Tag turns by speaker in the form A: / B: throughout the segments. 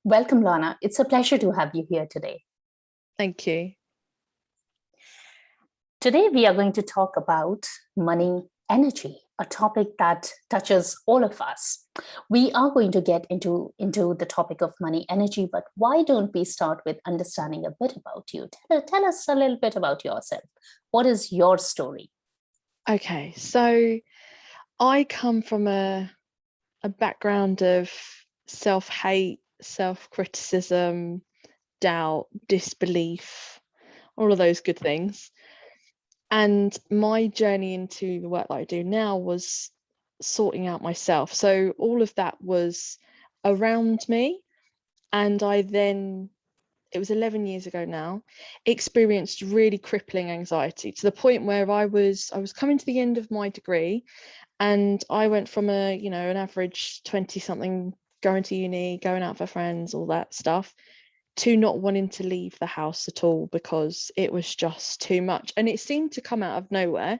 A: Welcome, Lana. It's a pleasure to have you here today.
B: Thank you.
A: Today, we are going to talk about money energy, a topic that touches all of us. We are going to get into the topic of money energy, but why don't we start with understanding a bit about you? Tell us a little bit about yourself. What is your story?
B: Okay, so I come from a background of self-hate, self-criticism, doubt, disbelief, all of those good things. And my journey into the work that I do now was sorting out myself. So all of that was around me. And it was 11 years ago now, experienced really crippling anxiety to the point where I was coming to the end of my degree, and I went from an average 20 something, going to uni, going out for friends, all that stuff, to not wanting to leave the house at all because it was just too much. And it seemed to come out of nowhere.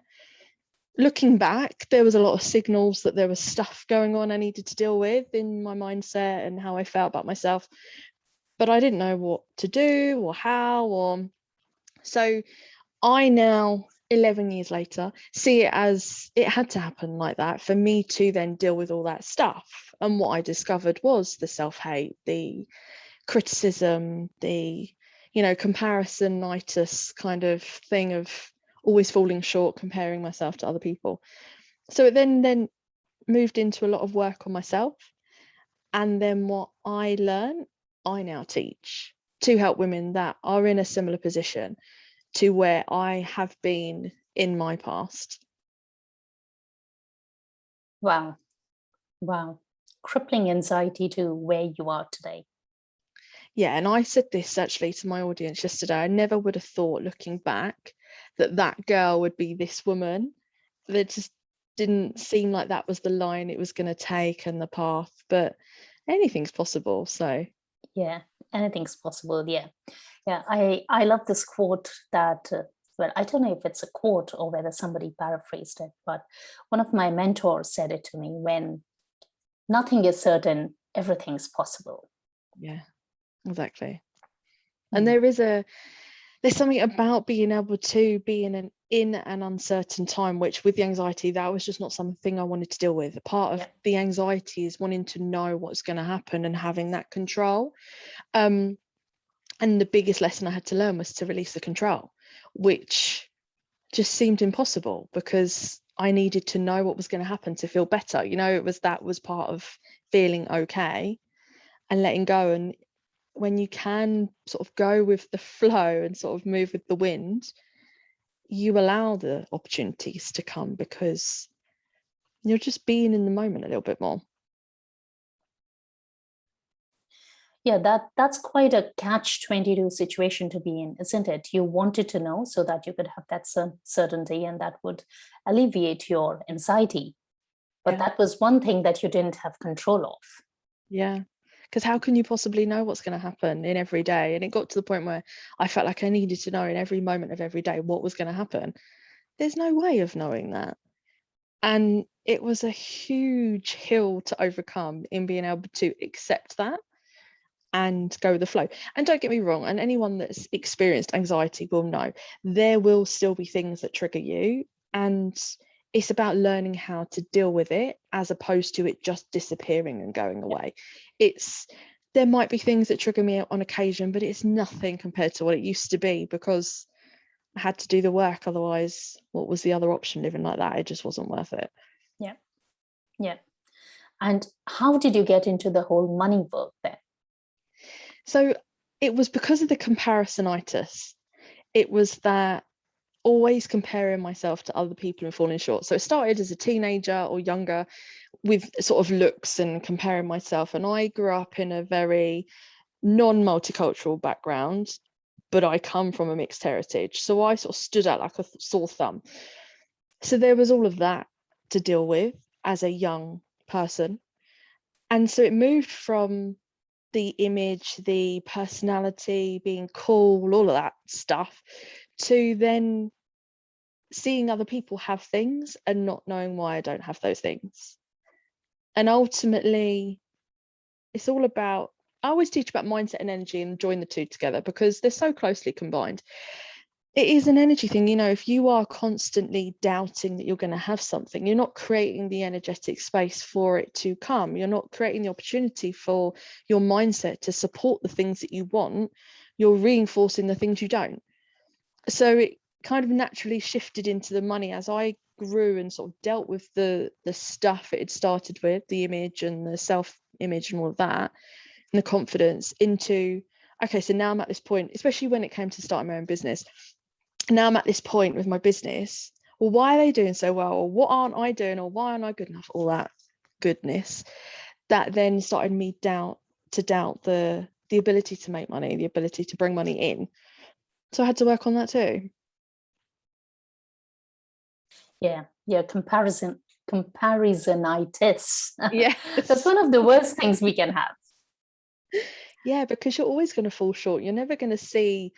B: Looking back, there was a lot of signals that there was stuff going on I needed to deal with in my mindset and how I felt about myself, but I didn't know what to do or how. So I now, 11 years later, see it as it had to happen like that for me to then deal with all that stuff. And what I discovered was the self-hate, the criticism, the comparisonitis kind of thing of always falling short, comparing myself to other people. So it then moved into a lot of work on myself. And then what I learned, I now teach to help women that are in a similar position to where I have been in my past.
A: Wow. Crippling anxiety to where you are today.
B: Yeah, and I said this actually to my audience yesterday. I never would have thought, looking back, that girl would be this woman. That just didn't seem like that was the line it was going to take and the path, but anything's possible. So
A: yeah, anything's possible. Yeah. I love this quote that well, I don't know if it's a quote or whether somebody paraphrased it, but one of my mentors said it to me: when nothing is certain, everything's possible.
B: yeah, exactly. And there's something about being able to be in an uncertain time, which with the anxiety, that was just not something I wanted to deal with. Part of the anxiety is wanting to know what's going to happen and having that control. And the biggest lesson I had to learn was to release the control, which just seemed impossible because I needed to know what was going to happen to feel better. That was part of feeling okay and letting go. And when you can sort of go with the flow and sort of move with the wind, you allow the opportunities to come because you're just being in the moment a little bit more.
A: Yeah, that's quite a catch-22 situation to be in, isn't it? You wanted to know so that you could have that certainty and that would alleviate your anxiety. But that was one thing that you didn't have control of.
B: Yeah, because how can you possibly know what's going to happen in every day? And it got to the point where I felt like I needed to know in every moment of every day what was going to happen. There's no way of knowing that. And it was a huge hill to overcome in being able to accept that and go with the flow. And don't get me wrong, and anyone that's experienced anxiety will know there will still be things that trigger you, and it's about learning how to deal with it as opposed to it just disappearing and going away. There might be things that trigger me on occasion, but it's nothing compared to what it used to be because I had to do the work. Otherwise, what was the other option living like that? It just wasn't worth it.
A: Yeah. And how did you get into the whole money work then?
B: So it was because of the comparisonitis. It was that always comparing myself to other people and falling short. So it started as a teenager or younger with sort of looks and comparing myself. And I grew up in a very non-multicultural background, but I come from a mixed heritage. So I sort of stood out like a sore thumb. So there was all of that to deal with as a young person. And so it moved from the image, the personality, being cool, all of that stuff, to then seeing other people have things and not knowing why I don't have those things. And ultimately, it's all about I always teach about mindset and energy and join the two together because they're so closely combined. It is an energy thing. If you are constantly doubting that you're going to have something, you're not creating the energetic space for it to come. You're not creating the opportunity for your mindset to support the things that you want. You're reinforcing the things you don't. So it kind of naturally shifted into the money as I grew and sort of dealt with the stuff it had started with, the image and the self-image and all of that, and the confidence into, okay, so now I'm at this point, especially when it came to starting my own business. Now I'm at this point with my business. Well, why are they doing so well? Or what aren't I doing? Or why aren't I good enough? All that goodness that then started me to doubt the ability to make money, the ability to bring money in. So I had to work on that too.
A: Yeah, comparisonitis.
B: Yeah,
A: That's one of the worst things we can have.
B: Yeah, because you're always going to fall short. You're never going to see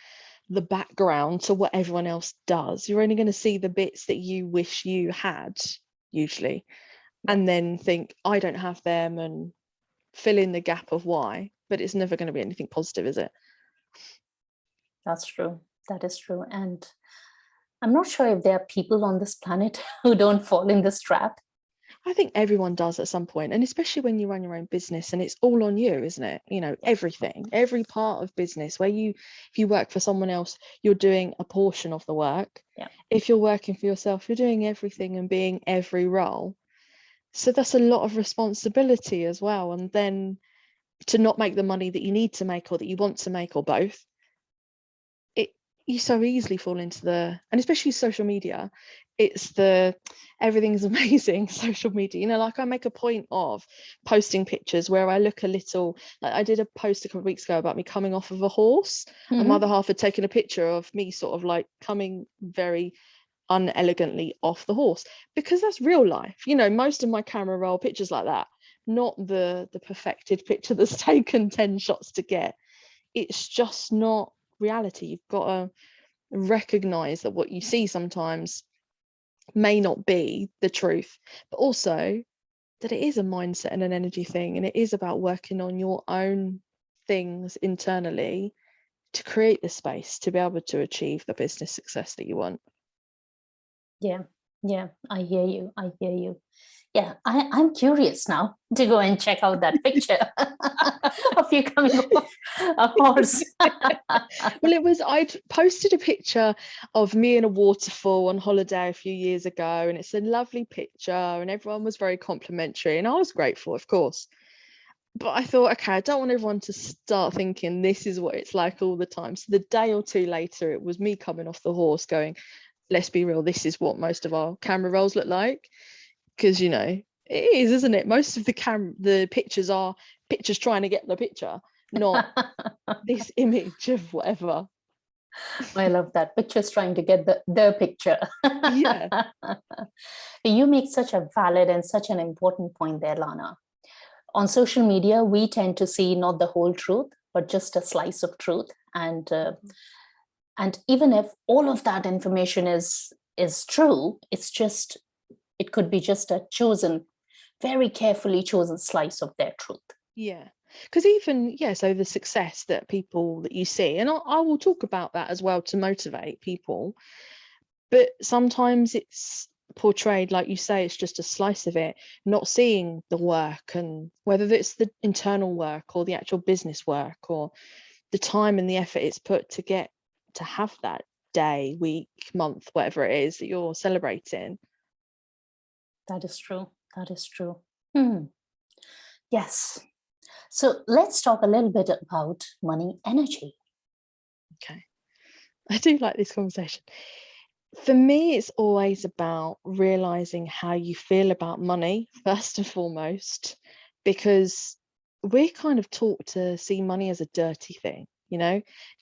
B: the background to what everyone else does. You're only going to see the bits that you wish you had, usually, and then think, I don't have them, and fill in the gap of why. But it's never going to be anything positive, is it?
A: That's true. That is true. And I'm not sure if there are people on this planet who don't fall in this trap.
B: I think everyone does at some point, and especially when you run your own business and it's all on you, isn't it? Everything, every part of business where if you work for someone else, you're doing a portion of the work.
A: Yeah.
B: If you're working for yourself, you're doing everything and being every role. So that's a lot of responsibility as well. And then to not make the money that you need to make or that you want to make, or both, you so easily fall into and especially social media, it's everything's amazing social media. Like I make a point of posting pictures where I look a little, like I did a post a couple of weeks ago about me coming off of a horse.
A: Mm-hmm.
B: And my other half had taken a picture of me sort of like coming very unelegantly off the horse, because that's real life. Most of my camera roll pictures like that, not the perfected picture that's taken 10 shots to get. It's just not reality. You've got to recognize that what you see sometimes may not be the truth, but also that it is a mindset and an energy thing, and it is about working on your own things internally to create the space to be able to achieve the business success that you want.
A: Yeah, I hear you. Yeah, I'm curious now to go and check out that picture of you coming off a horse.
B: Well, I'd posted a picture of me in a waterfall on holiday a few years ago, and it's a lovely picture, and everyone was very complimentary, and I was grateful, of course. But I thought, okay, I don't want everyone to start thinking this is what it's like all the time. So the day or two later, it was me coming off the horse going, let's be real, this is what most of our camera rolls look like. Because it is, isn't it? Most of the pictures are pictures trying to get the picture, not this image of whatever.
A: I love that. Pictures trying to get the picture.
B: Yeah.
A: You make such a valid and such an important point there, Lanna. On social media, we tend to see not the whole truth, but just a slice of truth. And even if all of that information is true, it could be just a very carefully chosen slice of their truth.
B: Yeah. Because so the success that people that you see, and I will talk about that as well to motivate people, but sometimes it's portrayed, like you say, it's just a slice of it, not seeing the work, and whether it's the internal work or the actual business work or the time and the effort it's put to get to have that day, week, month, whatever it is that you're celebrating.
A: That is true. Yes. So let's talk a little bit about money energy.
B: Okay. I do like this conversation. For me, it's always about realizing how you feel about money, first and foremost, because we're kind of taught to see money as a dirty thing.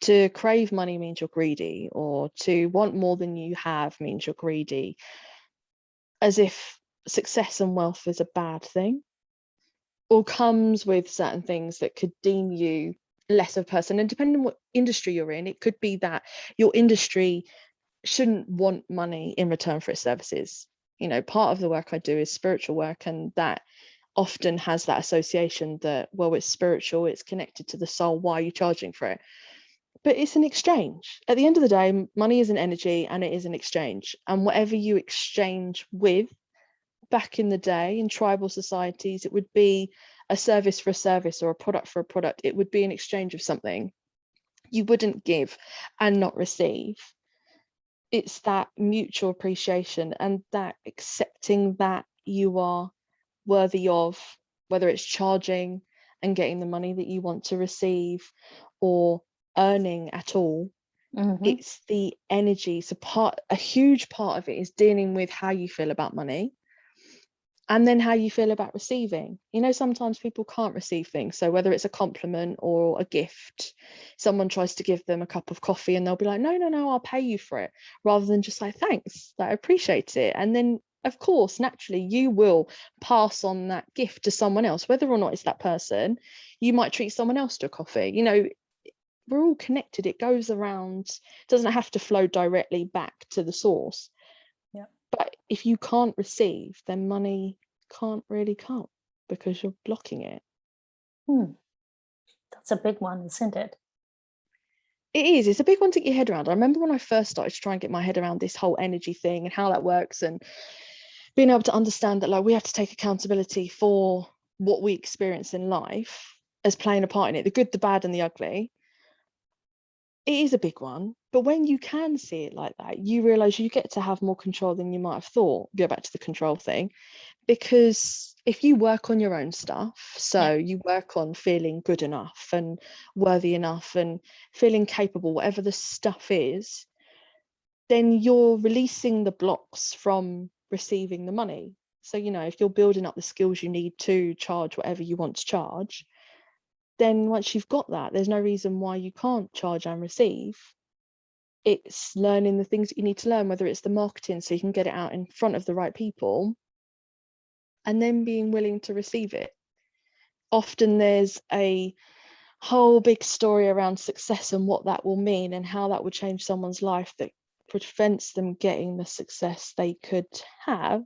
B: To crave money means you're greedy, or to want more than you have means you're greedy, as if success and wealth is a bad thing, or comes with certain things that could deem you less of a person. And depending on what industry you're in, it could be that your industry shouldn't want money in return for its services. Part of the work I do is spiritual work, and that often has that association that, well, it's spiritual, it's connected to the soul, why are you charging for it? But it's an exchange. At the end of the day, money is an energy and it is an exchange. And whatever you exchange with, back in the day in tribal societies, it would be a service for a service or a product for a product. It would be an exchange of something. You wouldn't give and not receive. It's that mutual appreciation and that accepting that you are worthy of, whether it's charging and getting the money that you want to receive or earning at all. It's the energy. So a huge part of it is dealing with how you feel about money and then how you feel about receiving. You know, sometimes people can't receive things. So whether it's a compliment or a gift, someone tries to give them a cup of coffee and they'll be like, no, I'll pay you for it, rather than just like, thanks, I appreciate it. And then of course, naturally, you will pass on that gift to someone else, whether or not it's that person. You might treat someone else to a coffee. You know, we're all connected. It goes around, doesn't have to flow directly back to the source.
A: Yeah.
B: But if you can't receive, then money can't really come because you're blocking it.
A: That's a big one, isn't it?
B: It is. It's a big one to get your head around. I remember when I first started to try and get my head around this whole energy thing and how that works, and being able to understand that, like, we have to take accountability for what we experience in life as playing a part in it, the good, the bad, and the ugly. It is a big one, but when you can see it like that, you realize you get to have more control than you might have thought. Go back to the control thing, because if you work on your own stuff, so you work on feeling good enough and worthy enough and feeling capable, whatever the stuff is, then you're releasing the blocks from receiving the money. So, you know, if you're building up the skills you need to charge whatever you want to charge, then once you've got that, there's no reason why you can't charge and receive. It's learning the things that you need to learn, whether it's the marketing so you can get it out in front of the right people, and then being willing to receive it. Often there's a whole big story around success and what that will mean and how that would change someone's life that prevents them getting the success they could have,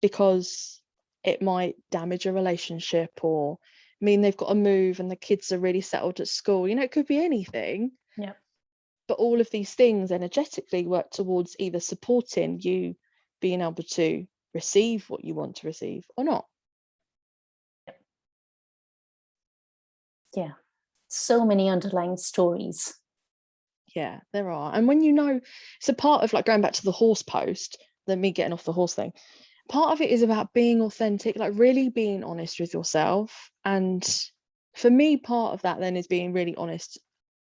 B: because it might damage a relationship or mean they've got to move and the kids are really settled at school. You know, it could be anything.
A: Yeah.
B: But all of these things energetically work towards either supporting you being able to receive what you want to receive or not.
A: Yeah. So many underlying stories.
B: Yeah, there are. And when you know, it's a part of, like, going back to the horse post, me getting off the horse thing, part of it is about being authentic, like really being honest with yourself. And for me, part of that then is being really honest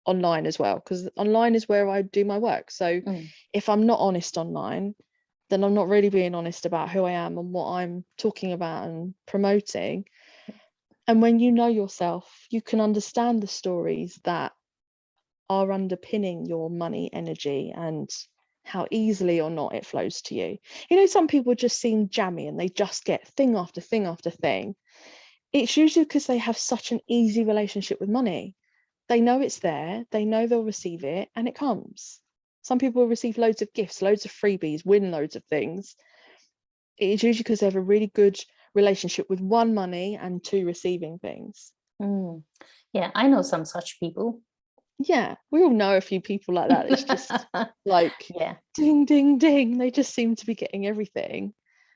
B: online as well, because online is where I do my work. So if I'm not honest online, then I'm not really being honest about who I am and what I'm talking about and promoting. And when you know yourself, you can understand the stories that are underpinning your money energy and how easily or not it flows to you. You know, some people just seem jammy and they just get thing after thing after thing. It's usually because they have such an easy relationship with money. They know it's there, they know they'll receive it, and it comes. Some people will receive loads of gifts, loads of freebies, win loads of things. It's usually because they have a really good relationship with, one, money, and two, receiving things.
A: Yeah, I know some such people.
B: Yeah, we all know a few people like that. It's just like, ding, ding, ding. They just seem to be getting everything.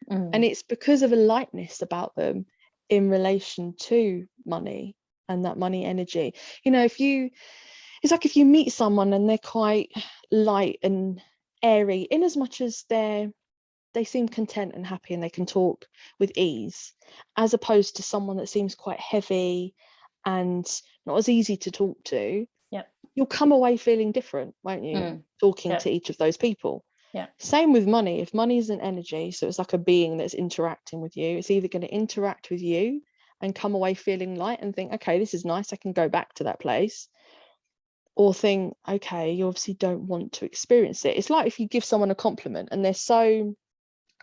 B: And it's because of a lightness about them in relation to money and that money energy. You know, it's like if you meet someone and they're quite light and airy, in as much as they seem content and happy and they can talk with ease, as opposed to someone that seems quite heavy and not as easy to talk to. You'll come away feeling different, won't you? Talking to each of those people. Same with money. If money is an energy, so it's like a being that's interacting with you, it's either going to interact with you and come away feeling light and think, okay, this is nice, I can go back to that place, or think, okay, you obviously don't want to experience it. It's like if you give someone a compliment and they're so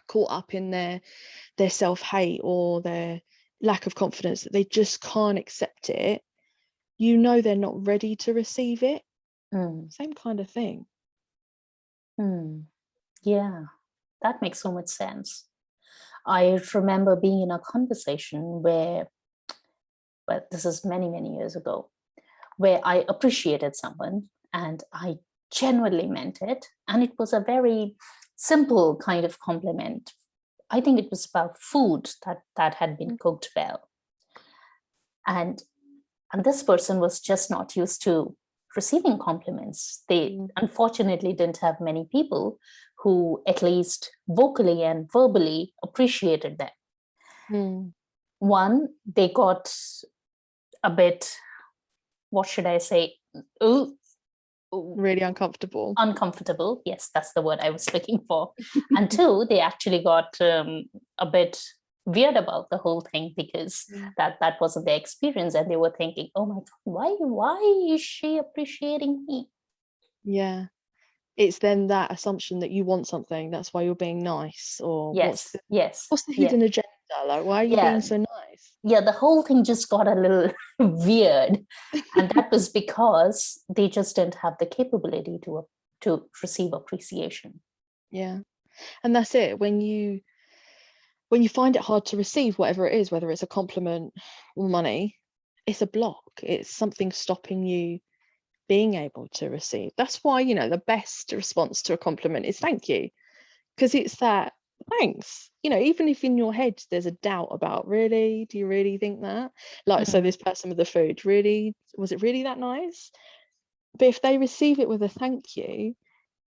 B: caught up in their self-hate or their lack of confidence that they just can't accept it, you know they're not ready to receive it. Same kind of thing.
A: Yeah, that makes so much sense. I remember being in a conversation where, well, this is many, many years ago, where I appreciated someone and I genuinely meant it. And it was a very simple kind of compliment. I think it was about food that had been cooked well. And this person was just not used to receiving compliments. They unfortunately didn't have many people who at least vocally and verbally appreciated them. One, they got a bit, what should I say?
B: Really uncomfortable.
A: Uncomfortable. Yes, that's the word I was looking for. And two, they actually got a bit weird about the whole thing because that wasn't their experience, and they were thinking, "Oh my God, why is she appreciating me?"
B: Yeah, it's then that assumption that you want something. That's why you're being nice, or
A: Yes,
B: what's the
A: yeah,
B: hidden agenda? Like, why are you being so nice?
A: yeah. The whole thing just got a little weird, and that was because they just didn't have the capability to receive appreciation.
B: Yeah, and that's it. When you find it hard to receive whatever it is, whether it's a compliment or money, it's a block. It's something stopping you being able to receive. That's why, the best response to a compliment is thank you, because it's that thanks. Even if in your head there's a doubt about, really, do you really think that? Like, so this person with the food, really, was it really that nice? But if they receive it with a thank you,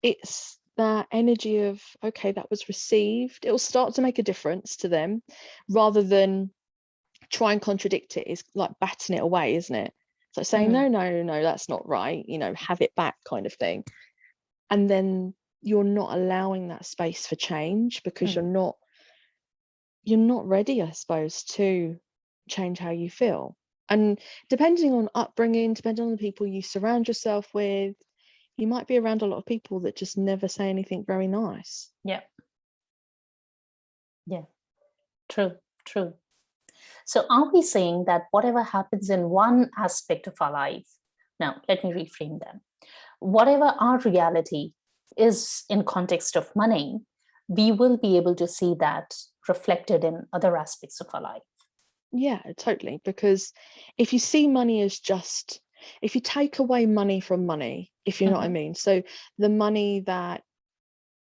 B: it's that energy of, okay, that was received. It'll start to make a difference to them, rather than try and contradict it. Is like batting it away, isn't it? It's like saying, no, that's not right, have it back, kind of thing. And then you're not allowing that space for change, because you're not ready, I suppose, to change how you feel. And depending on upbringing, depending on the people you surround yourself with, you might be around a lot of people that just never say anything very nice.
A: Yeah. True. So are we saying that whatever happens in one aspect of our life, now let me reframe them, whatever our reality is in context of money, we will be able to see that reflected in other aspects of our life?
B: Yeah, totally. Because if you see money as just, if you take away money from money, if you know what I mean, so the money that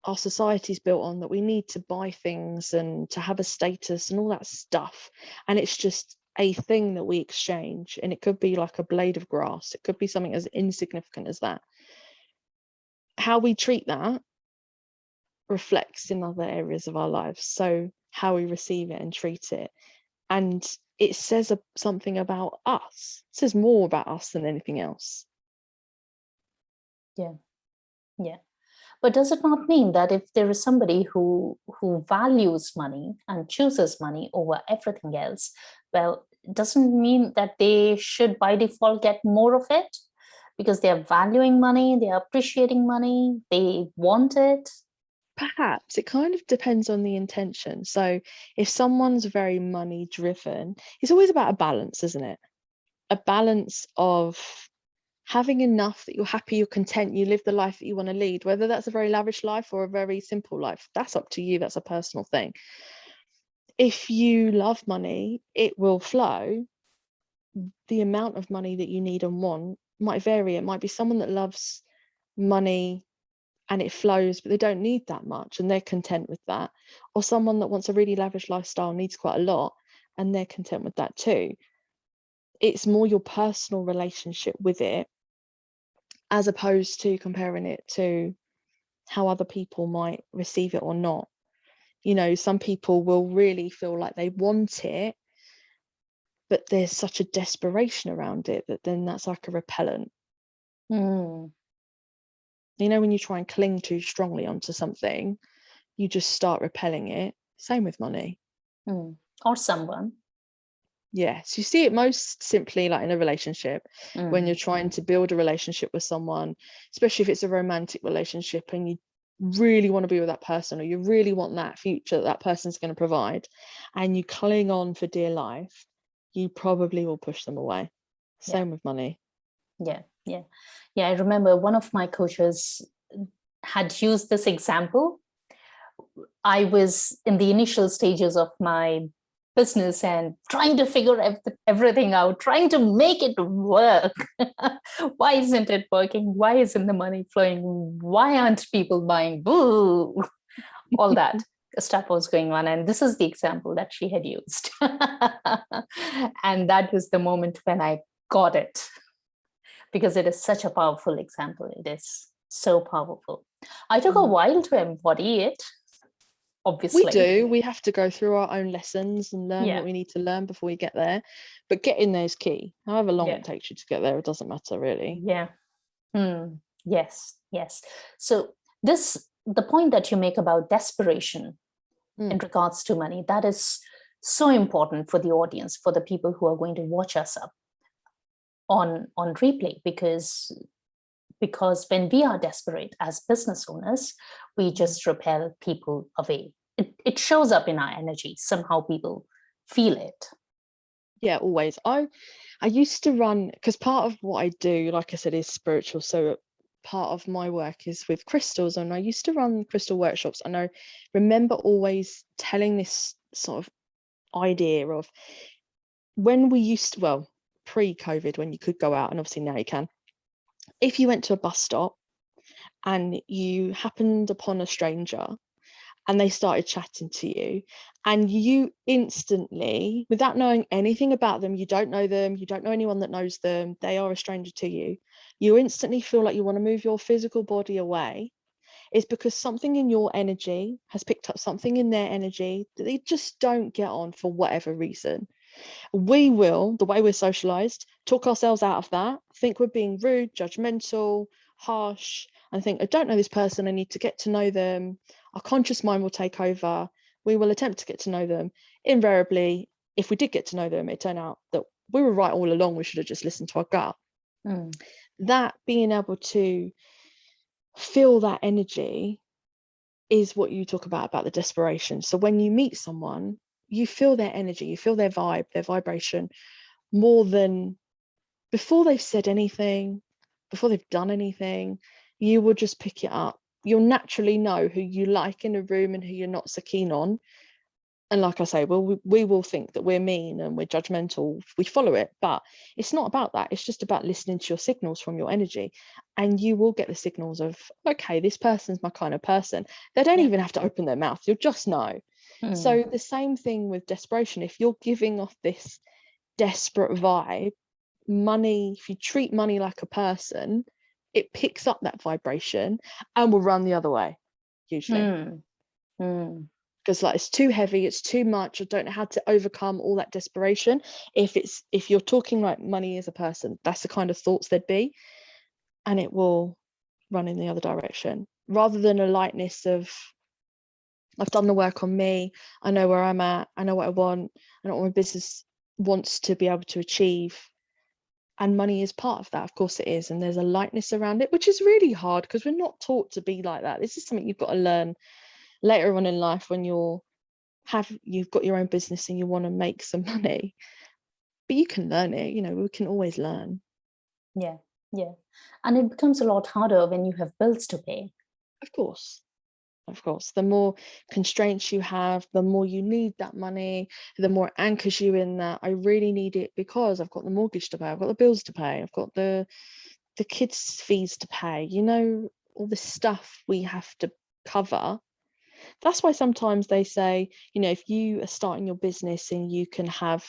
B: our society's built on, that we need to buy things and to have a status and all that stuff, and it's just a thing that we exchange, and it could be like a blade of grass, it could be something as insignificant as that. How we treat that reflects in other areas of our lives, so how we receive it and treat it. And it says something about us. It says more about us than anything else.
A: Yeah. But does it not mean that if there is somebody who values money and chooses money over everything else, well, it doesn't mean that they should by default get more of it because they're valuing money, they're appreciating money, they want it?
B: Perhaps it kind of depends on the intention. So if someone's very money driven, it's always about a balance, isn't it? A balance of having enough that you're happy, you're content, you live the life that you want to lead, whether that's a very lavish life or a very simple life. That's up to you. That's a personal thing. If you love money, it will flow. The amount of money that you need and want might vary. It might be someone that loves money and it flows, but they don't need that much and they're content with that. Or someone that wants a really lavish lifestyle, needs quite a lot, and they're content with that too. It's more your personal relationship with it, as opposed to comparing it to how other people might receive it or not. Some people will really feel like they want it, but there's such a desperation around it that then that's like a repellent. When you try and cling too strongly onto something, you just start repelling it. Same with money.
A: Or someone.
B: Yes, you see it most simply like in a relationship, when you're trying to build a relationship with someone, especially if it's a romantic relationship and you really want to be with that person, or you really want that future that person's going to provide, and you cling on for dear life, you probably will push them away. Same with money.
A: Yeah. I remember one of my coaches had used this example I was in the initial stages of my business and trying to figure everything out, trying to make it work. Why isn't it working? Why isn't the money flowing? Why aren't people buying? Boo! All that stuff was going on. And this is the example that she had used. And that was the moment when I got it, because it is such a powerful example. It is so powerful. I took a while to embody it, obviously.
B: We do. We have to go through our own lessons and learn what we need to learn before we get there. But getting there is key. However long it takes you to get there, it doesn't matter really.
A: Yeah. Yes. So the point that you make about desperation in regards to money, that is so important for the audience, for the people who are going to watch us up on replay, because when we are desperate as business owners, we just repel people away. It shows up in our energy. Somehow people feel it.
B: Yeah, always. I used to run, because part of what I do, like I said, is spiritual. So part of my work is with crystals, and I used to run crystal workshops. And I remember always telling this sort of idea of when we used to, well, pre-COVID, when you could go out, and obviously now you can. If you went to a bus stop and you happened upon a stranger and they started chatting to you, and you instantly, without knowing anything about them, you don't know them, you don't know anyone that knows them, they are a stranger to you, you instantly feel like you want to move your physical body away, is because something in your energy has picked up something in their energy that they just don't get on for whatever reason. We will, the way we're socialized, talk ourselves out of that, think we're being rude, judgmental, harsh, and think, I don't know this person, I need to get to know them. Our conscious mind will take over. We will attempt to get to know them. Invariably, if we did get to know them, it turned out that we were right all along. We should have just listened to our gut. That being able to feel that energy is what you talk about the desperation. So when you meet someone, you feel their energy, you feel their vibe, their vibration, more than before they've said anything, before they've done anything. You will just pick it up. You'll naturally know who you like in a room and who you're not so keen on. And like I say, we will think that we're mean and we're judgmental if we follow it, but it's not about that. It's just about listening to your signals from your energy, and you will get the signals of, okay, this person's my kind of person. They don't even have to open their mouth, you'll just know. So the same thing with desperation. If you're giving off this desperate vibe, money, if you treat money like a person, it picks up that vibration and will run the other way usually. Because like, it's too heavy, it's too much, I don't know how to overcome all that desperation. If you're talking like money as a person, that's the kind of thoughts there'd be, and it will run in the other direction, rather than a lightness of, I've done the work on me, I know where I'm at, I know what I want, I know what my business wants to be able to achieve, and money is part of that. Of course it is. And there's a lightness around it, which is really hard because we're not taught to be like that. This is something you've got to learn later on in life when you've got your own business and you want to make some money. But you can learn it, we can always learn.
A: Yeah. And it becomes a lot harder when you have bills to pay.
B: Of course. The more constraints you have, the more you need that money, the more it anchors you in that I really need it because I've got the mortgage to pay, I've got the bills to pay, I've got the kids' fees to pay, all the stuff we have to cover. That's why sometimes they say, if you are starting your business and you can have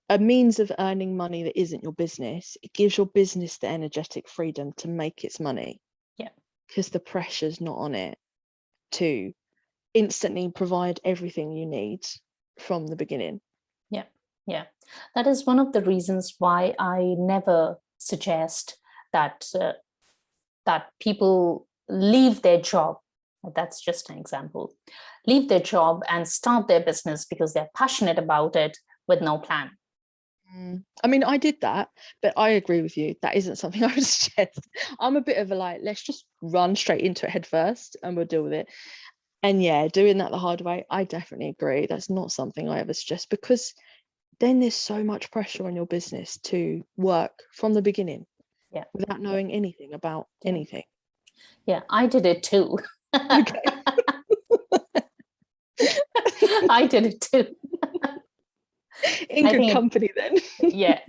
B: a means of earning money that isn't your business, it gives your business the energetic freedom to make its money.
A: Yeah.
B: Because the pressure's not on it to instantly provide everything you need from the beginning.
A: Yeah. That is one of the reasons why I never suggest that people leave their job. That's just an example. Leave their job and start their business because they're passionate about it with no plan.
B: I mean, I did that, but I agree with you. That isn't something I would suggest. I'm a bit of a let's just run straight into it head first and we'll deal with it. And yeah, doing that the hard way, I definitely agree. That's not something I ever suggest, because then there's so much pressure on your business to work from the beginning without knowing anything about anything.
A: Yeah, I did it too.
B: Okay.
A: I did it too.
B: In
A: I
B: good
A: think,
B: company then.
A: yeah.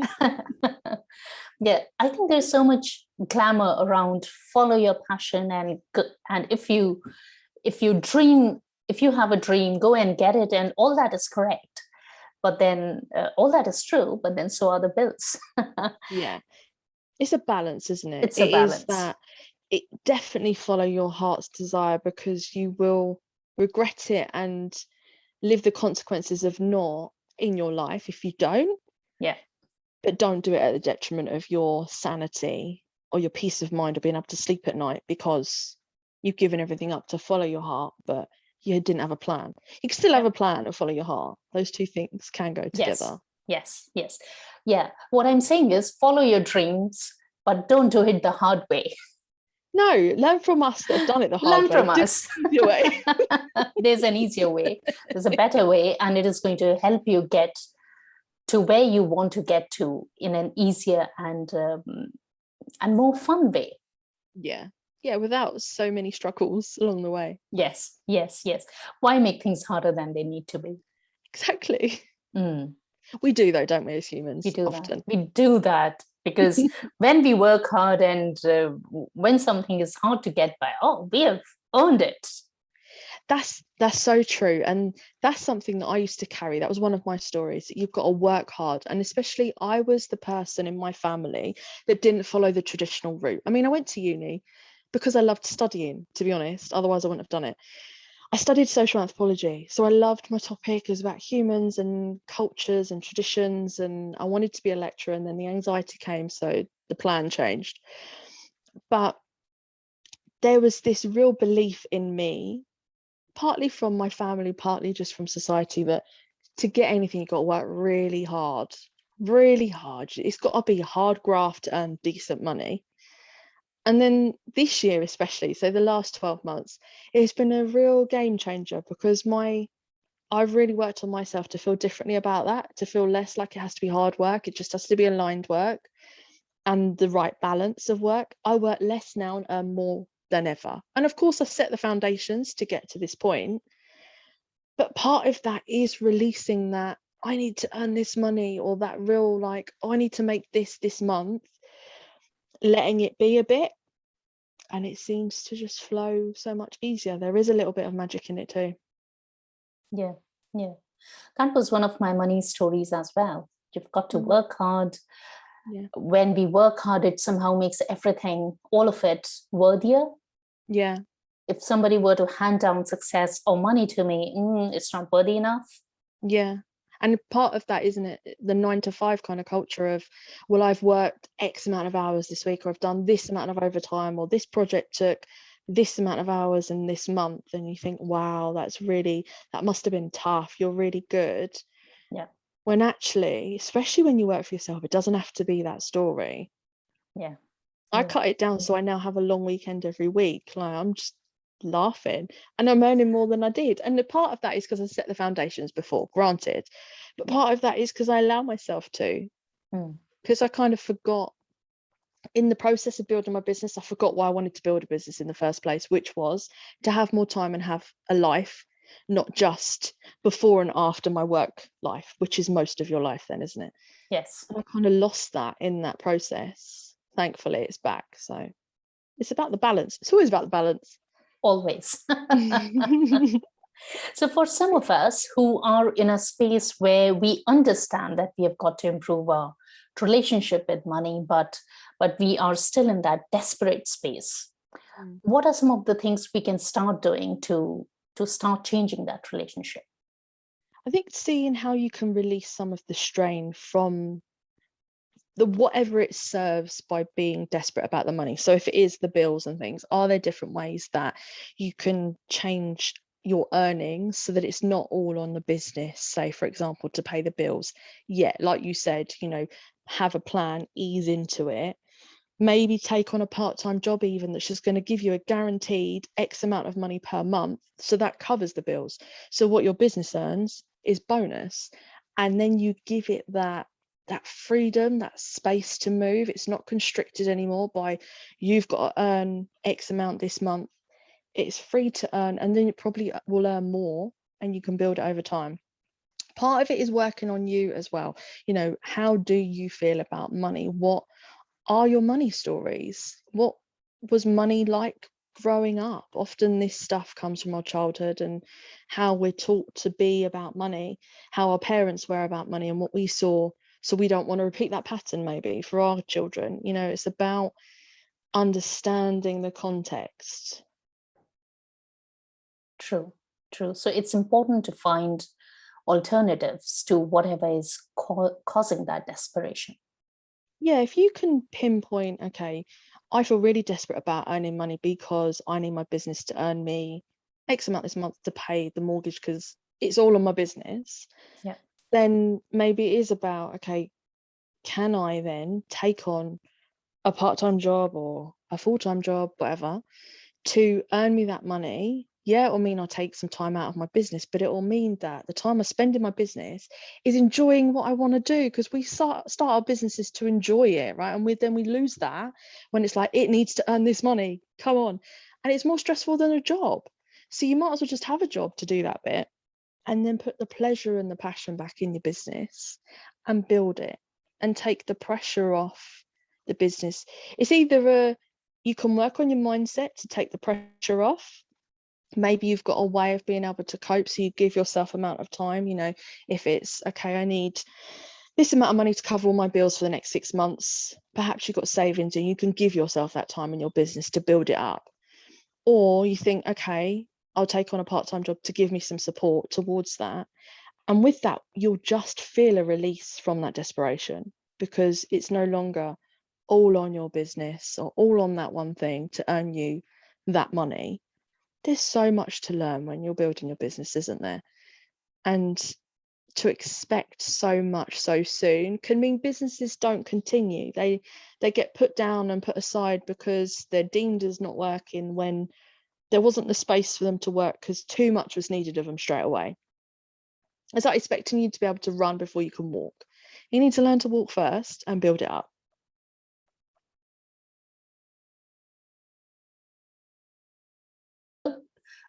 A: Yeah, I think there's so much glamour around follow your passion, and if you dream, if you have a dream, go and get it, and all that is correct. But then all that is true, but then so are the bills.
B: Yeah, it's a balance, isn't it?
A: It's a
B: It is
A: balance.
B: that. It definitely follow your heart's desire, because you will regret it and live the consequences of not in your life if you don't.
A: Yeah.
B: But don't do it at the detriment of your sanity or your peace of mind or being able to sleep at night because you've given everything up to follow your heart, but you didn't have a plan. You can still have
A: Yep.
B: a plan and follow your heart. Those two things can go
A: Yes.
B: together.
A: Yes. Yes. Yeah. What I'm saying is follow your dreams, but don't do it the hard way.
B: No, learn from us that have done it the hard
A: Learn
B: way.
A: from
B: Do it
A: us.
B: the easier way.
A: There's an easier way. There's a better way, and it is going to help you get to where you want to get to in an easier and more fun way.
B: Yeah. Yeah, without so many struggles along the way.
A: Yes, yes, yes. Why make things harder than they need to be?
B: Exactly.
A: Mm,
B: We do though, don't we, as
A: we
B: humans,
A: do that.
B: often.
A: We do that because when we work hard and when something is hard to get by, oh, we have earned it.
B: That's so true. And that's something that I used to carry. That was one of my stories. You've got to work hard. And especially I was the person in my family that didn't follow the traditional route. I mean, I went to uni because I loved studying, to be honest. Otherwise I wouldn't have done it. I studied social anthropology, so I loved my topic. It was about humans and cultures and traditions, and I wanted to be a lecturer, and then the anxiety came, so the plan changed. But there was this real belief in me, partly from my family, partly just from society, that to get anything, you've got to work really hard, really hard. It's got to be hard graft to earn decent money. And then this year, especially, so the last 12 months, it's been a real game changer because I've really worked on myself to feel differently about that, to feel less like it has to be hard work. It just has to be aligned work and the right balance of work. I work less now and earn more than ever. And of course, I've set the foundations to get to this point. But part of that is releasing that I need to earn this money, or that real like, oh, I need to make this month, letting it be a bit. And it seems to just flow so much easier. There is a little bit of magic in it too.
A: Yeah, yeah. That was one of my money stories as well. You've got to
B: Mm,
A: work hard.
B: yeah.
A: When we work hard, it somehow makes everything, all of it, worthier.
B: Yeah.
A: If somebody were to hand down success or money to me, it's not worthy enough.
B: Yeah. And part of that, isn't it, the 9 to 5 kind of culture of, well, I've worked X amount of hours this week, or I've done this amount of overtime, or this project took this amount of hours in this month. And you think, wow, that must have been tough. You're really good.
A: Yeah,
B: When actually, especially when you work for yourself, it doesn't have to be that story.
A: yeah,
B: I
A: yeah.
B: cut it down so I now have a long weekend every week. Like, I'm just laughing and I'm earning more than I did. And the part of that is because I set the foundations before, granted. But part of that is because I allow myself to,
A: Mm,
B: because I kind of forgot in the process of building my business, I forgot why I wanted to build a business in the first place, which was to have more time and have a life, not just before and after my work life, which is most of your life then, isn't it?
A: yes,
B: And I kind of lost that in that process. Thankfully, it's back. So it's about the balance. It's always about the balance.
A: always. So for some of us who are in a space where we understand that we have got to improve our relationship with money, but we are still in that desperate space,
B: Mm.
A: what are some of the things we can start doing to start changing that relationship?
B: I think seeing how you can release some of the strain from the whatever it serves by being desperate about the money. So if it is the bills and things, are there different ways that you can change your earnings so that it's not all on the business, say for example, to pay the bills? Yeah, like you said, have a plan, ease into it, maybe take on a part-time job even that's just going to give you a guaranteed X amount of money per month, so that covers the bills. So what your business earns is bonus, and then you give it that freedom, that space to move. It's not constricted anymore by you've got to earn X amount this month. It's free to earn, and then it probably will earn more and you can build it over time. Part of it is working on you as well. How do you feel about money? What are your money stories? What was money like growing up? Often this stuff comes from our childhood and how we're taught to be about money, how our parents were about money and what we saw. So we don't want to repeat that pattern maybe for our children. It's about understanding the context.
A: True, true. So it's important to find alternatives to whatever is causing that desperation.
B: Yeah, if you can pinpoint, okay, I feel really desperate about earning money because I need my business to earn me X amount this month to pay the mortgage because it's all on my business.
A: Yeah.
B: Then maybe it is about, okay, can I then take on a part-time job or a full-time job, whatever, to earn me that money? Yeah, it'll mean I'll take some time out of my business, but it will mean that the time I spend in my business is enjoying what I want to do, because we start our businesses to enjoy it, right? And then we lose that when it's like, it needs to earn this money, come on. And it's more stressful than a job. So you might as well just have a job to do that bit and then put the pleasure and the passion back in your business and build it and take the pressure off the business. It's either you can work on your mindset to take the pressure off. Maybe you've got a way of being able to cope, so you give yourself amount of time. If it's, okay, I need this amount of money to cover all my bills for the next 6 months, perhaps you've got savings and you can give yourself that time in your business to build it up. Or you think, okay, I'll take on a part-time job to give me some support towards that. And with that, you'll just feel a release from that desperation, because it's no longer all on your business or all on that one thing to earn you that money. There's so much to learn when you're building your business, isn't there? And to expect so much so soon can mean businesses don't continue. They get put down and put aside because they're deemed as not working when there wasn't the space for them to work because too much was needed of them straight away. It's like expecting you to be able to run before you can walk. You need to learn to walk first and build it up.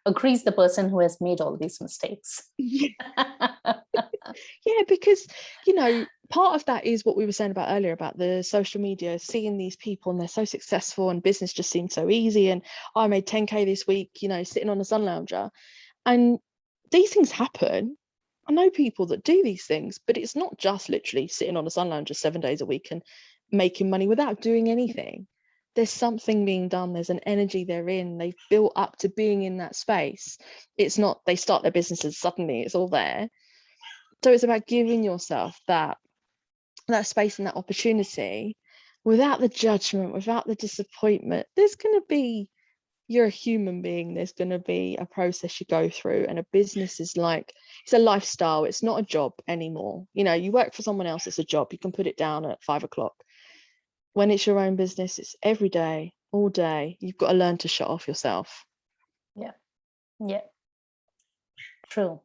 A: Agrees the person who has made all these mistakes.
B: Yeah, because, part of that is what we were saying about earlier about the social media, seeing these people and they're so successful and business just seems so easy. And I made 10K this week, sitting on a sun lounger. And these things happen. I know people that do these things, but it's not just literally sitting on a sun lounger 7 days a week and making money without doing anything. There's something being done. There's an energy they're in. They've built up to being in that space. It's not they start their businesses, suddenly it's all there. So it's about giving yourself that space and that opportunity without the judgment, without the disappointment. You're a human being. There's going to be a process you go through, and a business is like, it's a lifestyle. It's not a job anymore. You work for someone else, it's a job. You can put it down at 5 o'clock. When it's your own business, it's every day, all day. You've got to learn to shut off yourself.
A: Yeah. True.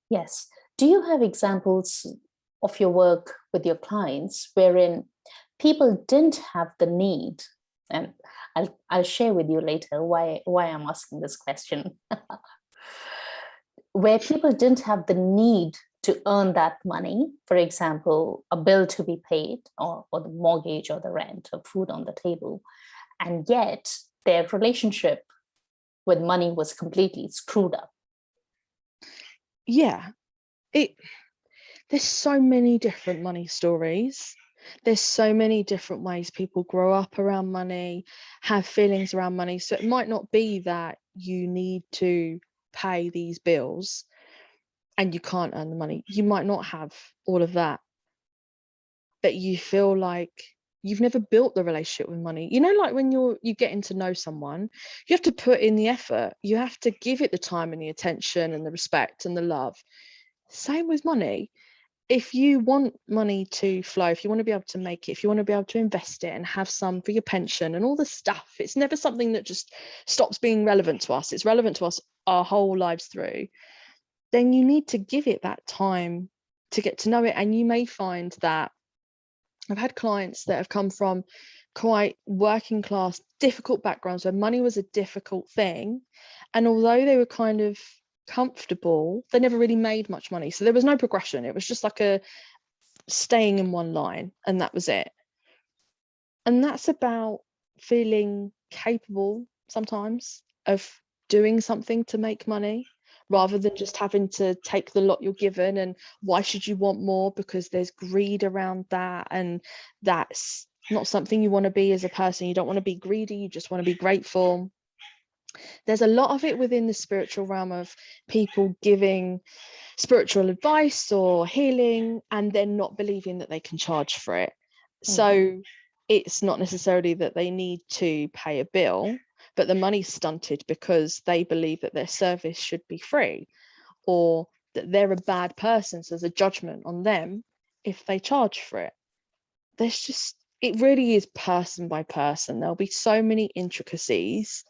A: Yes. Do you have examples of your work with your clients wherein people didn't have the need? And I'll share with you later why I'm asking this question. Where people didn't have the need to earn that money, for example, a bill to be paid, or the mortgage or the rent or food on the table, and yet their relationship with money was completely screwed up.
B: Yeah. There's so many different money stories. There's so many different ways people grow up around money, have feelings around money. So it might not be that you need to pay these bills and you can't earn the money. You might not have all of that, but you feel like you've never built the relationship with money. Like when you're getting to know someone, you have to put in the effort. You have to give it the time and the attention and the respect and the love. Same with money. If you want money to flow, if you want to be able to make it, if you want to be able to invest it and have some for your pension and all the stuff, it's never something that just stops being relevant to us. It's relevant to us our whole lives through. Then you need to give it that time to get to know it. And you may find that I've had clients that have come from quite working class, difficult backgrounds where money was a difficult thing. And although they were kind of comfortable, they never really made much money. So there was no progression. It was just like a staying in one line, and that was it. And that's about feeling capable sometimes of doing something to make money, rather than just having to take the lot you're given. And why should you want more? Because there's greed around that, and that's not something you want to be as a person. You don't want to be greedy, you just want to be grateful. There's a lot of it within the spiritual realm of people giving spiritual advice or healing and then not believing that they can charge for it. So it's not necessarily that they need to pay a bill, but the money's stunted because they believe that their service should be free, or that they're a bad person, so there's a judgment on them if they charge for it. There's just, it really is person by person. There'll be so many intricacies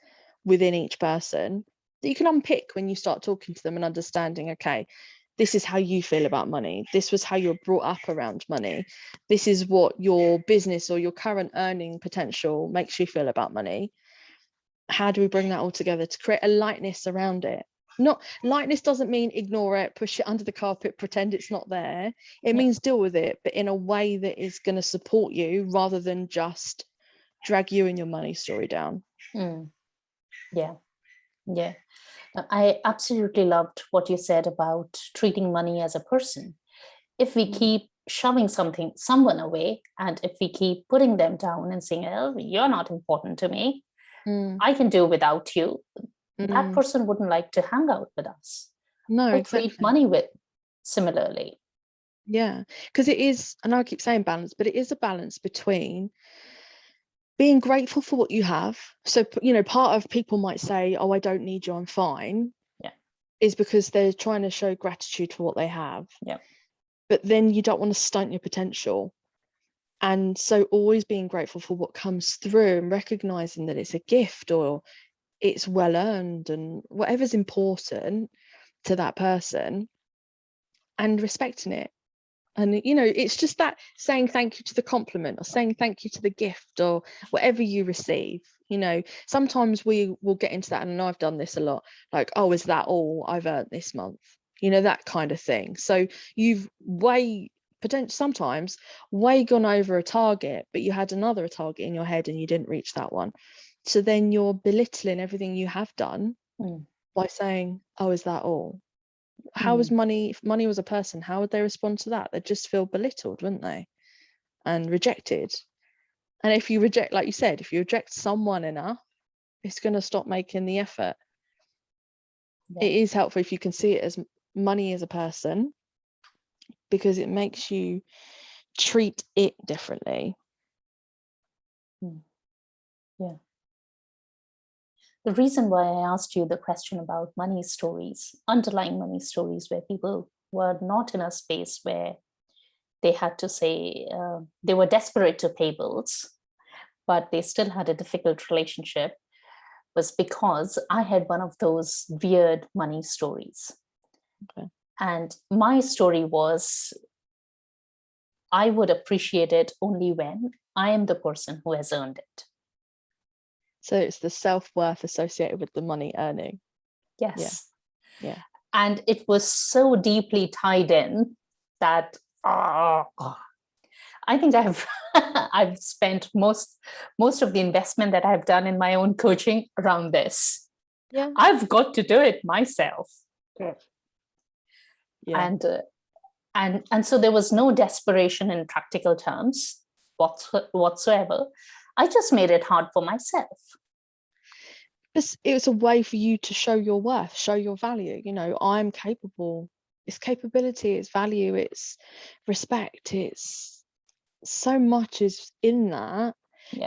B: within each person that you can unpick when you start talking to them and understanding, okay, this is how you feel about money. This was how you're brought up around money. This is what your business or your current earning potential makes you feel about money. How do we bring that all together to create a lightness around it? Not lightness doesn't mean ignore it, push it under the carpet, pretend it's not there. It means deal with it, but in a way that is going to support you rather than just drag you and your money story down.
A: Yeah. I absolutely loved what you said about treating money as a person. If we keep shoving someone away, and if we keep putting them down and saying, oh, you're not important to me, I can do without you, that person wouldn't like to hang out with us.
B: No, exactly.
A: Treat money with similarly.
B: Yeah, because it is, and I keep saying balance, but it is a balance between being grateful for what you have. So, you know, part of people might say, oh, I don't need you, I'm fine.
A: Yeah.
B: Is because they're trying to show gratitude for what they have.
A: Yeah.
B: But then you don't want to stunt your potential. And so always being grateful for what comes through and recognizing that it's a gift or it's well earned and whatever's important to that person, and respecting it. And, you know, it's just that saying thank you to the compliment or saying thank you to the gift or whatever you receive. You know, sometimes we will get into that, and I've done this a lot, like, oh, is that all I've earned this month? You know, that kind of thing. So you've sometimes way gone over a target, but you had another target in your head and you didn't reach that one. So then you're belittling everything you have done by saying, oh, is that all? How was money, if money was a person, how would they respond to that? They'd just feel belittled, wouldn't they? And rejected. And if you reject, like you said, if you reject someone enough, it's going to stop making the effort. It is helpful if you can see it as money as a person, because it makes you treat it differently.
A: Yeah. The reason why I asked you the question about money stories, underlying money stories, where people were not in a space where they had to say they were desperate to pay bills, but they still had a difficult relationship, was because I had one of those weird money stories.
B: Okay.
A: And my story was, I would appreciate it only when I am the person who has earned it.
B: So it's the self-worth associated with the money earning.
A: Yes.
B: Yeah.
A: And it was so deeply tied in that I think I've spent most of the investment that I've done in my own coaching around this.
B: Yeah.
A: I've got to do it myself.
B: Yeah.
A: And so there was no desperation in practical terms whatsoever. I just made it hard for myself.
B: It was a way for you to show your worth, show your value. You know, I'm capable. It's capability, it's value, it's respect, it's so much is in that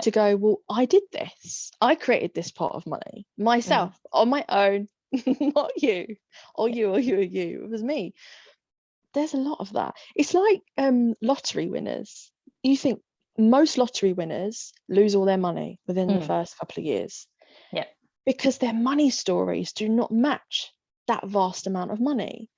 B: to go, well, I did this. I created this pot of money myself on my own, not you or you or you or you. It was me. There's a lot of that. It's like lottery winners. You think most lottery winners lose all their money within the first couple of years.
A: Yeah.
B: Because their money stories do not match that vast amount of money.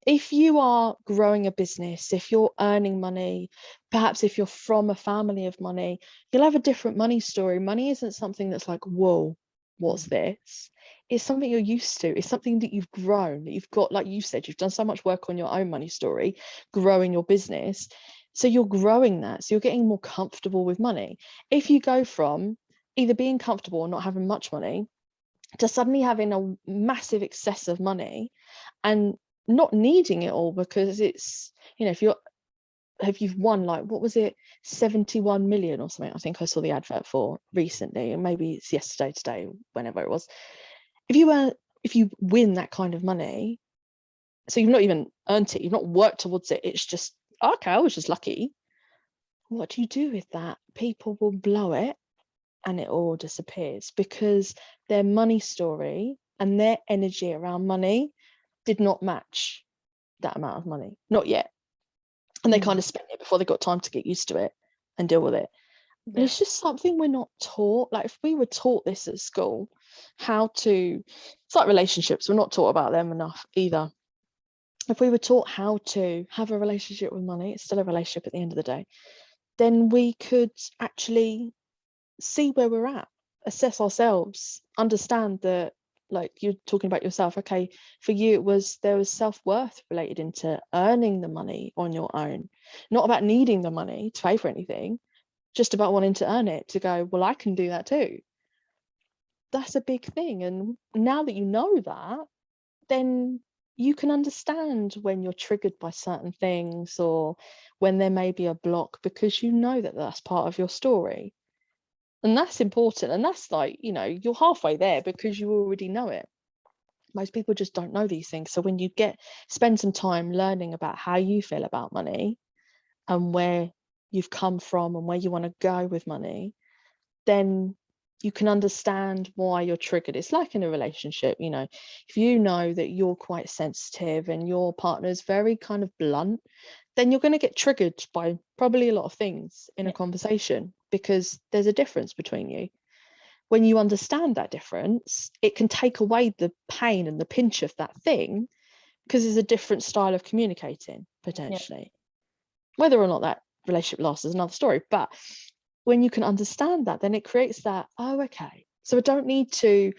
B: if you are growing a business, if you're earning money, perhaps if you're from a family of money, you'll have a different money story. Money isn't something that's like, whoa, what's this? It's something you're used to. It's something that you've grown, that you've got, like you said, you've done so much work on your own money story, growing your business. So you're growing that. So you're getting more comfortable with money. If you go from either being comfortable or not having much money to suddenly having a massive excess of money and not needing it all, because it's, you know, if you've won, like, what was it, 71 million or something, I think I saw the advert for recently, and maybe it's yesterday, today, whenever it was. If you win that kind of money, so you've not even earned it, you've not worked towards it, it's just, okay, I was just lucky. What do you do with that? People will blow it and it all disappears, because their money story and their energy around money did not match that amount of money, not yet. And they kind of spent it before they got time to get used to it and deal with it.
A: Yeah.
B: And it's just something we're not taught. Like, if we were taught this at school, it's like relationships, we're not taught about them enough either. If we were taught how to have a relationship with money, it's still a relationship at the end of the day, then we could actually see where we're at, assess ourselves, understand that, like you're talking about yourself, okay, for you there was self-worth related into earning the money on your own, not about needing the money to pay for anything, just about wanting to earn it, to go, well, I can do that too. That's a big thing. And now that you know that, then you can understand when you're triggered by certain things, or when there may be a block, because you know that that's part of your story. And that's important. And that's, like, you know, you're halfway there because you already know it. Most people just don't know these things. So when you spend some time learning about how you feel about money and where you've come from and where you want to go with money, then you can understand why you're triggered. It's like in a relationship, you know, if you know that you're quite sensitive and your partner's very kind of blunt, then you're going to get triggered by probably a lot of things in a conversation, because there's a difference between you. When you understand that difference, it can take away the pain and the pinch of that thing, because there's a different style of communicating potentially. Whether or not that relationship lasts is another story, but when you can understand that, then it creates that, oh, okay, so I don't need to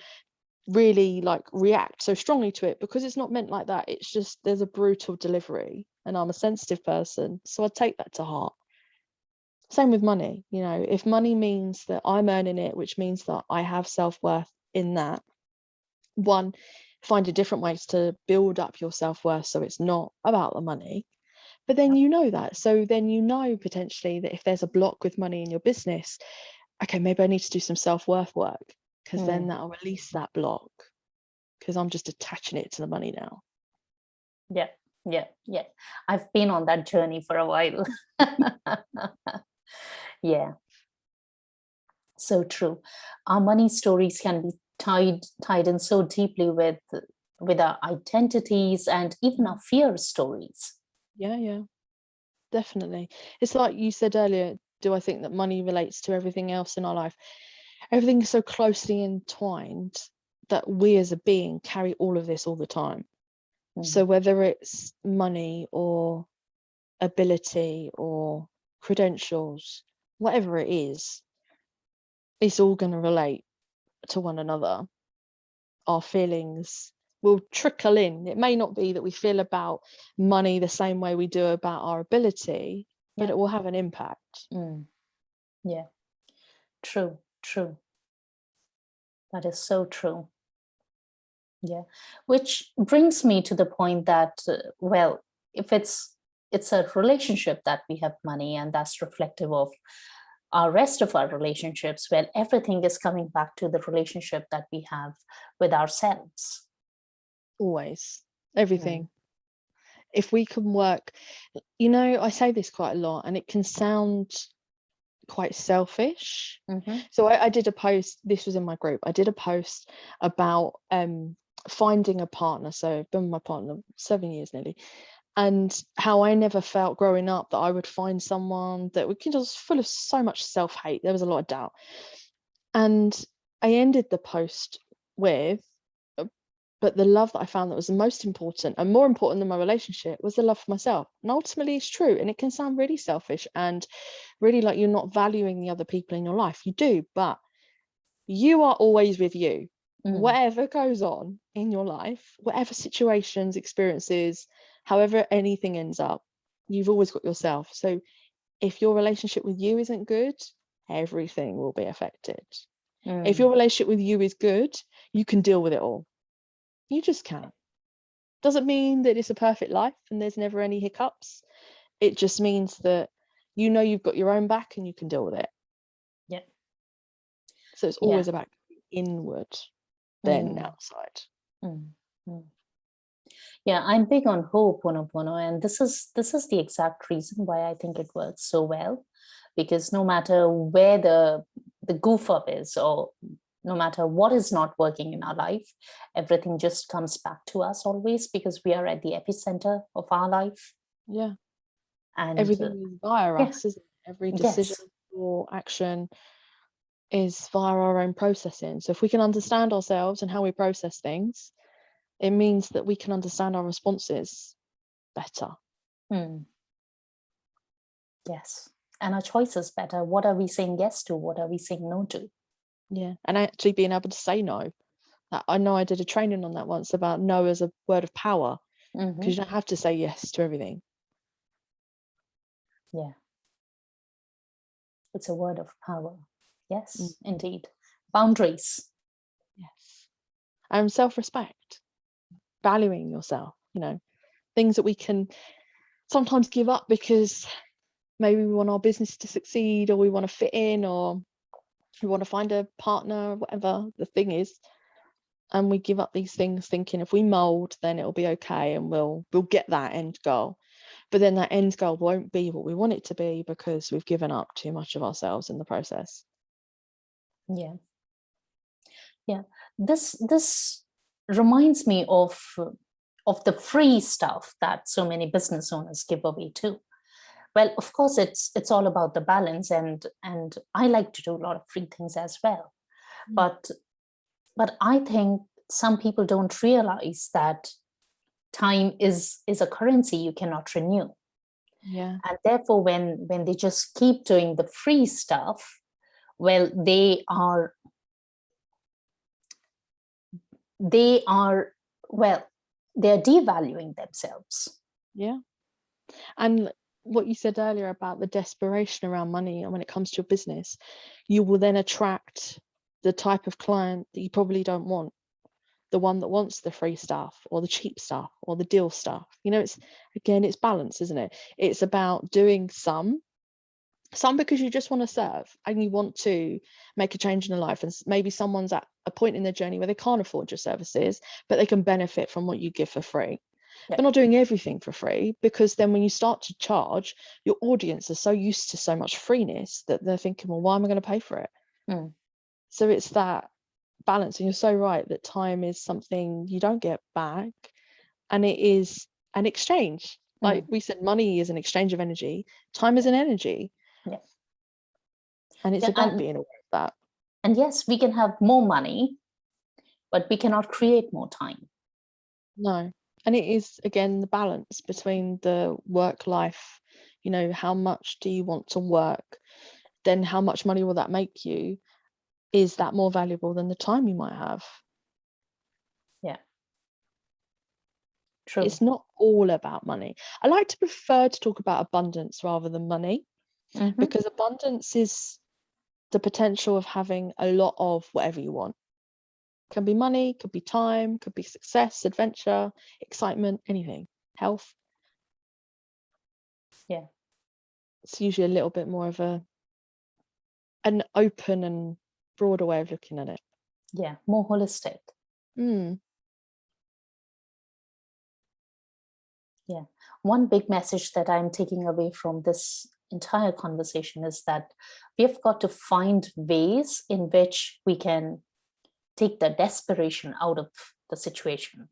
B: really like react so strongly to it, because it's not meant like that. It's just there's a brutal delivery and I'm a sensitive person, so I take that to heart. Same with money, you know, if money means that I'm earning it, which means that I have self-worth in that, one, finding different ways to build up your self-worth so it's not about the money. But then you know that, so then you know potentially that if there's a block with money in your business, okay, maybe I need to do some self-worth work, because then that'll release that block, because I'm just attaching it to the money now.
A: Yeah. I've been on that journey for a while. Yeah. So true. Our money stories can be tied in so deeply with our identities and even our fear stories.
B: Yeah, definitely. It's like you said earlier, do I think that money relates to everything else in our life? Everything is so closely entwined that we as a being carry all of this all the time. So whether it's money or ability or credentials, whatever it is, it's all going to relate to one another. Our feelings will trickle in. It may not be that we feel about money the same way we do about our ability, but it will have an impact.
A: Yeah, true. That is so true. Yeah, which brings me to the point that, well, if it's a relationship that we have money, and that's reflective of our rest of our relationships, well, everything is coming back to the relationship that we have with ourselves.
B: Always, everything. If we can work, you know, I say this quite a lot and it can sound quite selfish. So I did a post, this was in my group, I did a post about finding a partner. So I've been with my partner 7 years nearly, and how I never felt growing up that I would find someone that was full of so much self-hate. There was a lot of doubt. And I ended the post with, But the love that I found that was the most important and more important than my relationship was the love for myself. And ultimately it's true. And it can sound really selfish and really like you're not valuing the other people in your life. You do, but you are always with you. Whatever goes on in your life, whatever situations, experiences, however anything ends up, you've always got yourself. So if your relationship with you isn't good, everything will be affected. If your relationship with you is good, you can deal with it all. You just can. Doesn't mean that it's a perfect life and there's never any hiccups. It just means that you know you've got your own back and you can deal with it.
A: Yeah.
B: So it's always about inward than outside.
A: Yeah, I'm big on Ho'oponopono, and this is the exact reason why I think it works so well, because no matter where the goof up is, or no matter what is not working in our life, everything just comes back to us always, because we are at the epicenter of our life.
B: Yeah.
A: And
B: everything is via us, isn't it? Every decision or action is via our own processing. So if we can understand ourselves and how we process things, it means that we can understand our responses better.
A: Yes. And our choices better. What are we saying yes to? What are we saying no to?
B: Yeah. And actually being able to say no. I know I did a training on that once about no as a word of power, because you don't have to say yes to everything.
A: Yeah. It's a word of power. Yes, indeed. Boundaries.
B: Yes. And self-respect, valuing yourself, things that we can sometimes give up because maybe we want our business to succeed, or we want to fit in, or we want to find a partner, whatever the thing is, and we give up these things thinking if we mold then it'll be okay and we'll get that end goal. But then that end goal won't be what we want it to be because we've given up too much of ourselves in the process.
A: Yeah. This reminds me of the free stuff that so many business owners give away too. Well, of course, it's all about the balance, and I like to do a lot of free things as well. But I think some people don't realize that time is a currency you cannot renew.
B: Yeah.
A: And therefore, when they just keep doing the free stuff, well, they are they're devaluing themselves.
B: Yeah. And what you said earlier about the desperation around money, and when it comes to your business, you will then attract the type of client that you probably don't want, the one that wants the free stuff or the cheap stuff or the deal stuff. It's balance, isn't it? It's about doing some because you just want to serve and you want to make a change in their life, and maybe someone's at a point in their journey where they can't afford your services but they can benefit from what you give for free. They're not doing everything for free, because then when you start to charge, your audience is so used to so much freeness that they're thinking, well, why am I going to pay for it? So it's that balance. And you're so right that time is something you don't get back, and it is an exchange. Like we said, money is an exchange of energy, time is an energy. And it's about being aware of that.
A: And yes, we can have more money, but we cannot create more time.
B: No. And it is, again, the balance between the work life, how much do you want to work? Then how much money will that make you? Is that more valuable than the time you might have?
A: Yeah. True.
B: It's not all about money. I like to prefer to talk about abundance rather than money, because abundance is the potential of having a lot of whatever you want. Can be money, could be time, could be success, adventure, excitement, anything, health.
A: Yeah.
B: It's usually a little bit more of an open and broader way of looking at it.
A: Yeah, more holistic. Yeah. One big message that I'm taking away from this entire conversation is that we've got to find ways in which we can take the desperation out of the situation.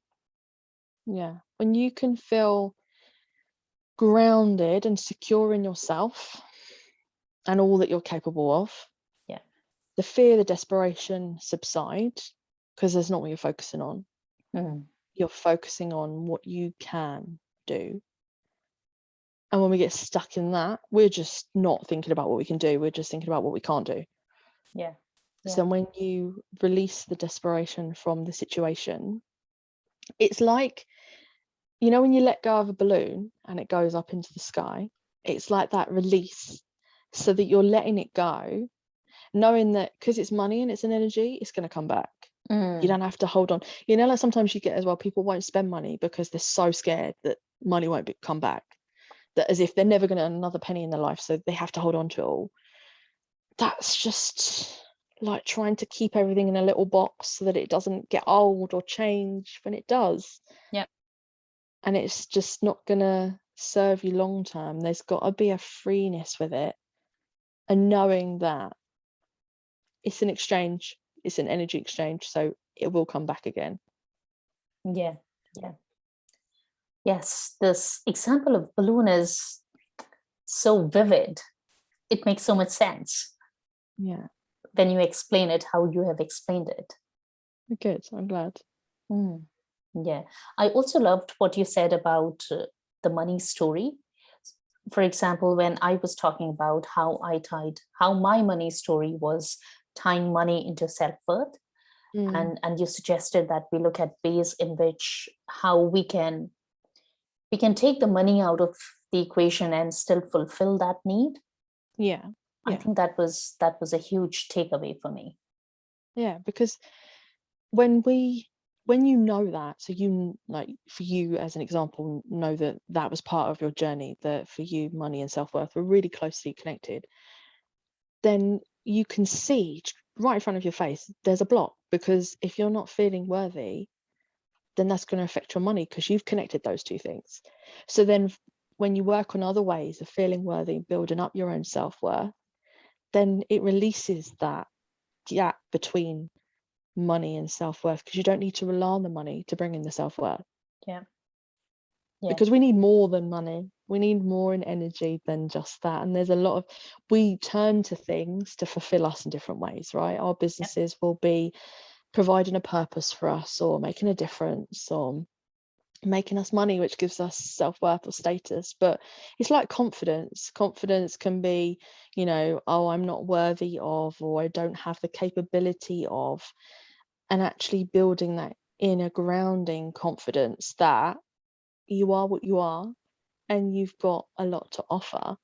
B: Yeah. When you can feel grounded and secure in yourself and all that you're capable of, the fear, the desperation subside, because there's not what you're focusing on.
A: Mm.
B: You're focusing on what you can do. And when we get stuck in that, we're just not thinking about what we can do. We're just thinking about what we can't do.
A: Yeah. Yeah.
B: So when you release the desperation from the situation, it's like, when you let go of a balloon and it goes up into the sky, it's like that release, so that you're letting it go, knowing that because it's money and it's an energy, it's going to come back. You
A: Mm.
B: don't have to hold on. Like sometimes you get as well, people won't spend money because they're so scared that money won't come back, that as if they're never going to earn another penny in their life, so they have to hold on to it all. That's just like trying to keep everything in a little box so that it doesn't get old or change when it does.
A: Yeah.
B: And it's just not gonna serve you long term. There's got to be a freeness with it, and knowing that it's an exchange, it's an energy exchange, so it will come back again.
A: Yeah. Yeah. Yes, this example of balloon is so vivid. It makes so much sense
B: Yeah,
A: when you explain it how you have explained it.
B: good. I'm glad.
A: Mm. Yeah. I also loved what you said about the money story. For example, when I was talking about how my money story was tying money into self-worth, and you suggested that we look at ways in which how we can take the money out of the equation and still fulfill that need.
B: Yeah,
A: I
B: yeah,
A: think that was a huge takeaway for me.
B: yeah. Because when you know that, so like for you as an example, know that that was part of your journey, that for you money and self-worth were really closely connected, then you can see right in front of your face there's a block, because if you're not feeling worthy, then that's going to affect your money, because you've connected those two things. So then when you work on other ways of feeling worthy, building up your own self-worth, then it releases that gap between money and self-worth, because you don't need to rely on the money to bring in the self-worth,
A: Yeah. Yeah.
B: because we need more than money. We need more in energy than just that. And there's a lot of, we turn to things to fulfill us in different ways, right? Our
A: Yeah.
B: businesses will be providing a purpose for us, or making a difference, or making us money, which gives us self-worth or status. But it's like confidence can be, oh, I'm not worthy of, or I don't have the capability of. And actually building that inner grounding confidence that you are what you are, and you've got a lot to offer.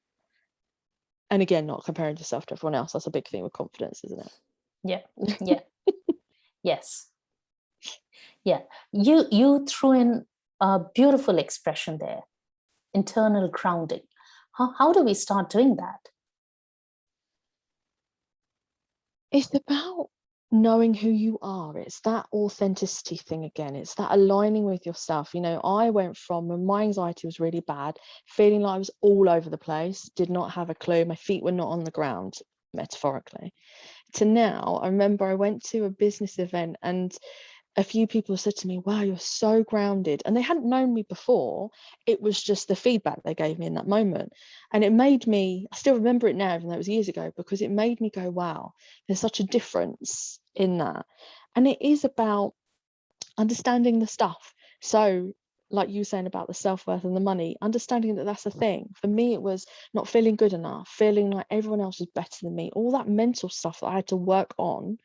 B: And again, not comparing yourself to everyone else. That's a big thing with confidence, isn't
A: Yeah.
B: it?
A: Yeah. Yes. Yeah. You threw in a beautiful expression there, internal grounding. How do we start doing that?
B: It's about knowing who you are. It's that authenticity thing again. It's that aligning with yourself. I went from, when my anxiety was really bad, feeling like I was all over the place, did not have a clue, my feet were not on the ground, metaphorically, to now, I remember I went to a business event and a few people said to me, wow, you're so grounded. And they hadn't known me before. It was just the feedback they gave me in that moment. And it made me, I still remember it now, even though it was years ago, because it made me go, wow, there's such a difference in that. And it is about understanding the stuff. So, like you saying about the self-worth and the money, understanding that that's a thing. For me, it was not feeling good enough, feeling like everyone else was better than me, all that mental stuff that I had to work on,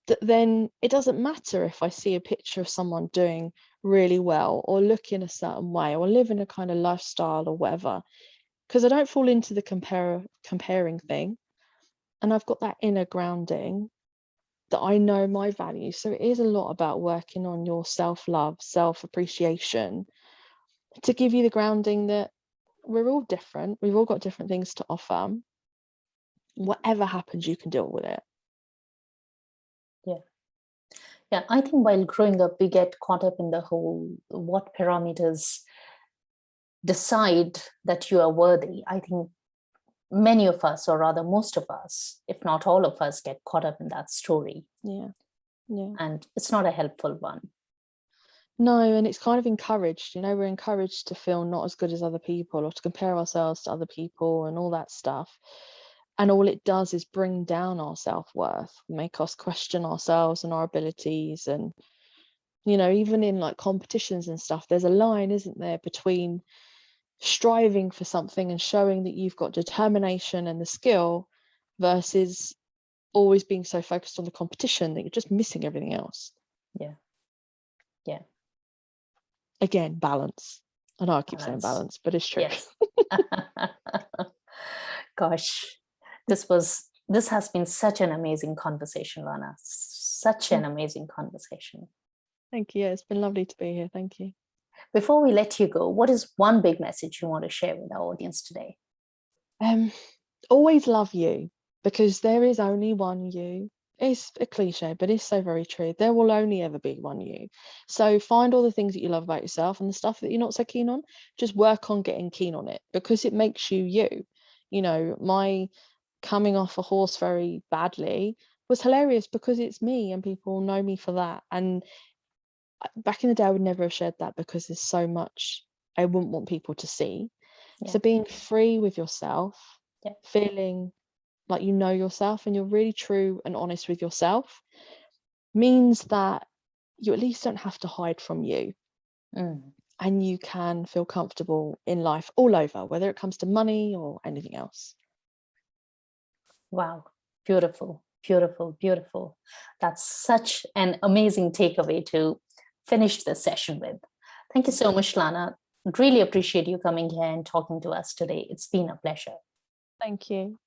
B: that then it doesn't matter if I see a picture of someone doing really well, or looking a certain way, or living a kind of lifestyle or whatever, because I don't fall into the comparing thing. And I've got that inner grounding that I know my value. So it is a lot about working on your self-love, self-appreciation, to give you the grounding that we're all different. We've all got different things to offer. Whatever happens, you can deal with it.
A: Yeah. Yeah. I think while growing up, we get caught up in the whole what parameters decide that you are worthy. I think many of us, or rather most of us, if not all of us, get caught up in that story.
B: Yeah. Yeah.
A: And it's not a helpful one.
B: No, and it's kind of encouraged, we're encouraged to feel not as good as other people, or to compare ourselves to other people and all that stuff. And all it does is bring down our self-worth, make us question ourselves and our abilities. And You know, even in like competitions and stuff, there's a line, isn't there, between striving for something and showing that you've got determination and the skill versus always being so focused on the competition that you're just missing everything else.
A: Yeah. Yeah.
B: Again, balance. I know I keep saying
A: Balance.
B: balance, but it's true.
A: Yes. Gosh, this has been such an amazing conversation, Lanna. Such an amazing conversation.
B: Thank you. Yeah, it's been lovely to be here. Thank you.
A: Before we let you go, what is one big message you want to share with our audience today?
B: Always love you, because there is only one you. It's a cliche, but it's so very true. There will only ever be one you. So find all the things that you love about yourself, and the stuff that you're not so keen on, just work on getting keen on it, because it makes you you. You know, my coming off a horse very badly was hilarious because it's me and people know me for that. And back in the day, I would never have shared that because there's so much I wouldn't want people to see.
A: Yeah.
B: So being free with yourself,
A: Yeah.
B: feeling like you know yourself and you're really true and honest with yourself, means that you at least don't have to hide from you. And you can feel comfortable in life all over, whether it comes to money or anything else.
A: Wow. Beautiful, beautiful, beautiful. That's such an amazing takeaway to finish the session with. Thank you so much, Lanna. Really appreciate you coming here and talking to us today. It's been a pleasure.
B: Thank you.